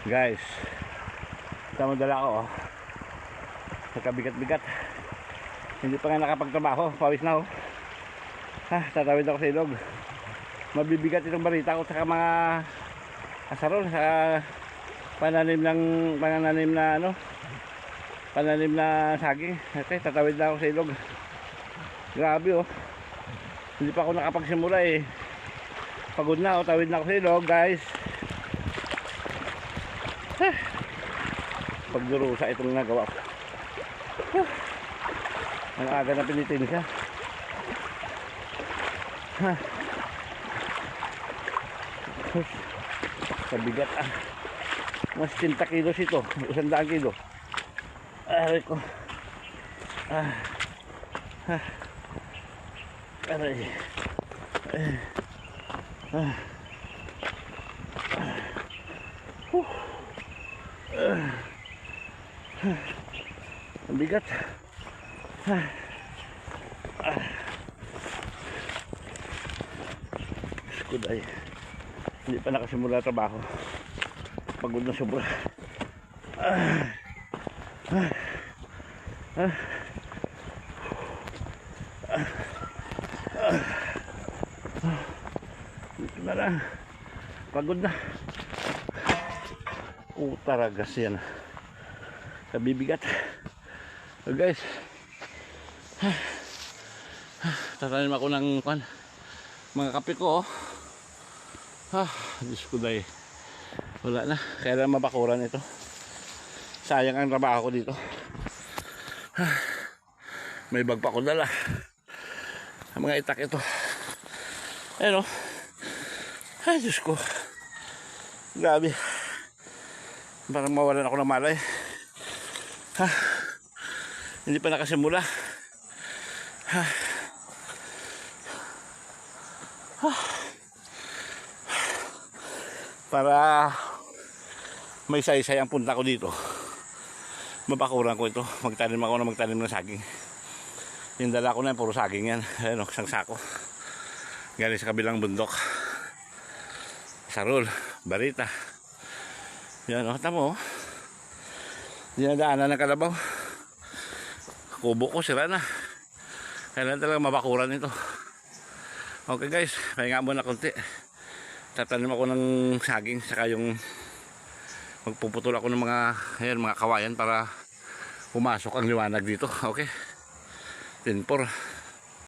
Guys, tama dala ko oh. Nagkabigat-bigat. Hindi pa nga nakapagtrabaho, pawis na oh. Tatawid ako sa ilog. Mabibigat itong barita ko sa mga asarol sa pananim na saging. Okay, tatawid na ako sa ilog. Grabe oh. Hindi pa ako nakapagsimula eh. Pagod na oh, tawid na ako sa ilog, guys. Pagdurusa itong nagawa ko. Ang aga na pinitin siya. Kabigat ah. Mas 10 kilos ito. 100 kilo. Aray ko. Aray. Ang bigat. Skuday. Hindi pa nakasimula trabaho. Pagod na sobra. Dito na lang. Pagod na. Taragas yan. Kabibigat. So guys, tatanim ako ng mga kape ko oh. Diyos ko dahil wala na, kaya lang mabakuran ito. Sayang ang trabaho ko dito. May bag pa ko dala. Ang mga itak ito. Ayun oh. Ay Diyos ko, grabe. Parang mawalan ako ng malay. Hindi pa nakasimula. Para may saysay ang punta ko dito, mabakuran ko ito. Magtanim ng saging. Yung dala ko na yan, puro saging yan. Ayan o, isang sako galing sa kabilang bundok. Sarol, barita. Yan o, tamo o. Dinadaanan ng kalabaw. Kubo ko sira na. Kailan talaga mabakuran ito. Okay guys, pahinga muna konti. Tatanim ako ng saging, saka yung magpuputol ako ng mga kawayan para pumasok ang liwanag dito. Okay, 10-4.